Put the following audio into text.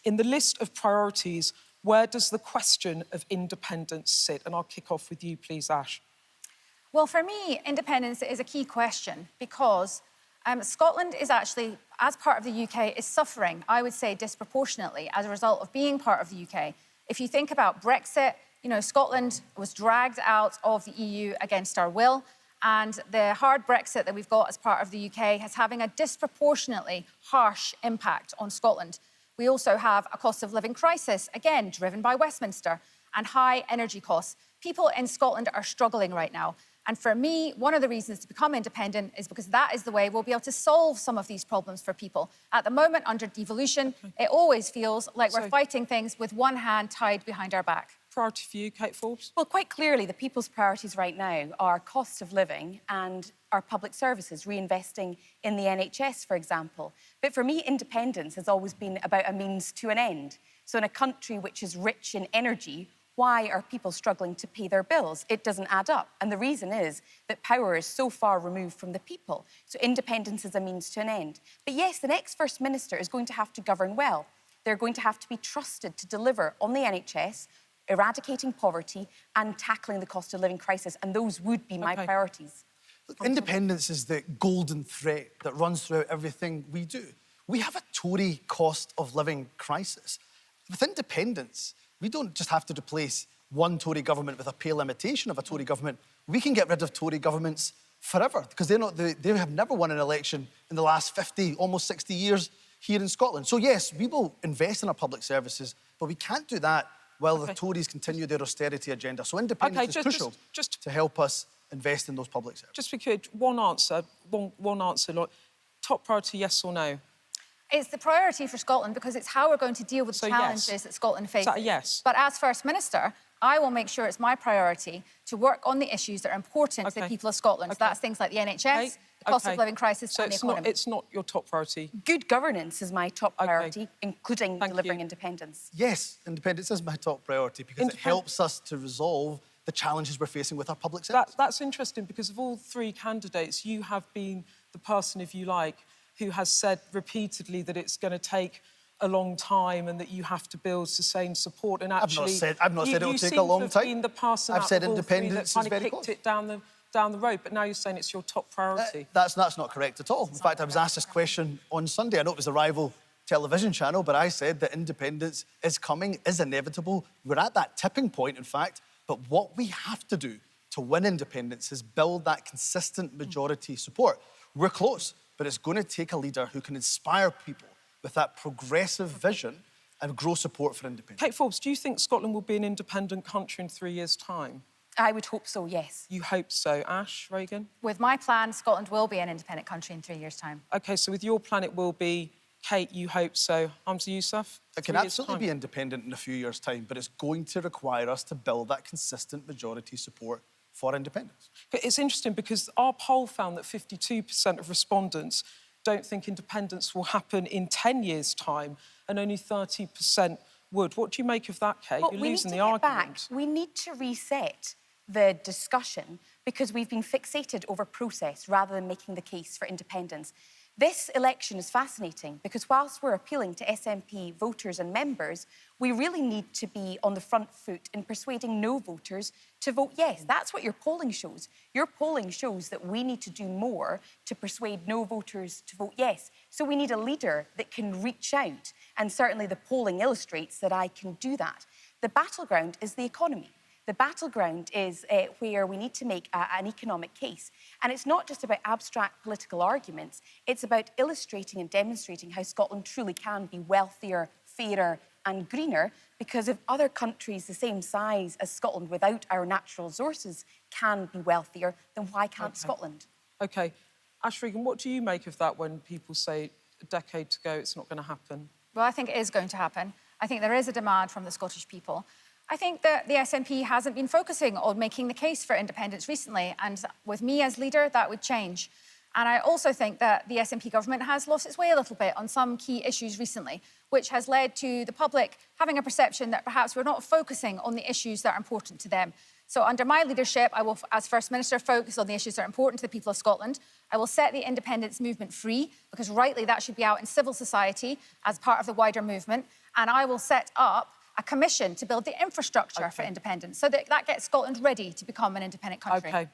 In the list of priorities, where does the question of independence sit? And I'll kick off with you, please, Ash. Well, for me, independence is a key question because Scotland is actually, as part of the UK, is suffering, I would say, disproportionately as a result of being part of the UK. If you think about Brexit, you know, Scotland was dragged out of the EU against our will, and the hard Brexit that we've got as part of the UK is having a disproportionately harsh impact on Scotland. We also have a cost of living crisis, again, driven by Westminster, and high energy costs. People in Scotland are struggling right now. And for me, one of the reasons to become independent is because that is the way we'll be able to solve some of these problems for people. At the moment, under devolution, it always feels like we're fighting things with one hand tied behind our back. Priority for you, Kate Forbes? Well, quite clearly, the people's priorities right now are cost of living and our public services, reinvesting in the NHS, for example. But for me, independence has always been about a means to an end. So in a country which is rich in energy, why are people struggling to pay their bills? It doesn't add up. And the reason is that power is so far removed from the people. So independence is a means to an end. But yes, the next First Minister is going to have to govern well. They're going to have to be trusted to deliver on the NHS, eradicating poverty and tackling the cost of living crisis. And those would be my priorities. Look, independence is the golden thread that runs throughout everything we do. We have a Tory cost of living crisis. With independence, we don't just have to replace one Tory government with a pale imitation of a Tory government. We can get rid of Tory governments forever because they have never won an election in the last 50, almost 60 years here in Scotland. So yes, we will invest in our public services, but we can't do that while the Tories continue their austerity agenda. So independence is crucial to help us invest in those public services. Just because one answer, like, top priority, yes or no? It's the priority for Scotland because it's how we're going to deal with the challenges that Scotland faces. Is that a yes? But as First Minister, I will make sure it's my priority to work on the issues that are important to the people of Scotland. So that's things like the NHS, the cost of living crisis, and the economy. It's not your top priority? Good governance is my top priority, including delivering independence. Yes, independence is my top priority because it helps us to resolve the challenges we're facing with our public service. That's interesting because of all three candidates, you have been the person, if you like, who has said repeatedly that it's going to take a long time and that you have to build sustained support. And actually, I've not said it'll take a long time. Been the person I've said independence is very close. It down the road, but now you're saying it's your top priority. That's not correct at all. In fact, I was asked this question on Sunday. I know it was a rival television channel, but I said that independence is coming, is inevitable. We're at that tipping point, in fact. But what we have to do to win independence is build that consistent majority support. We're close, but it's going to take a leader who can inspire people with that progressive vision and grow support for independence. Kate Forbes, do you think Scotland will be an independent country in 3 years' time? I would hope so, yes. You hope so. Ash, Reagan? With my plan, Scotland will be an independent country in 3 years' time. OK, so with your plan, it will be. Kate, you hope so. Hamza Yousaf? It can absolutely be independent in a few years' time, but it's going to require us to build that consistent majority support for independence. But it's interesting because our poll found that 52% of respondents don't think independence will happen in 10 years' time, and only 30% would. What do you make of that, Kate? Well, You're losing the argument. We need to reset the discussion because we've been fixated over process rather than making the case for independence. This election is fascinating because whilst we're appealing to SNP voters and members, we really need to be on the front foot in persuading no voters to vote yes. That's what your polling shows. Your polling shows that we need to do more to persuade no voters to vote yes. So we need a leader that can reach out, and certainly the polling illustrates that I can do that. The battleground is the economy. The battleground is where we need to make an economic case. And it's not just about abstract political arguments, it's about illustrating and demonstrating how Scotland truly can be wealthier, fairer and greener, because if other countries the same size as Scotland without our natural resources can be wealthier, then why can't Scotland? OK. Ash Regan, what do you make of that when people say a decade ago it's not going to happen? Well, I think it is going to happen. I think there is a demand from the Scottish people. I think that the SNP hasn't been focusing on making the case for independence recently, and with me as leader, that would change. And I also think that the SNP government has lost its way a little bit on some key issues recently, which has led to the public having a perception that perhaps we're not focusing on the issues that are important to them. So under my leadership, I will, as First Minister, focus on the issues that are important to the people of Scotland. I will set the independence movement free, because rightly that should be out in civil society as part of the wider movement. And I will set up a commission to build the infrastructure for independence so that that gets Scotland ready to become an independent country. OK.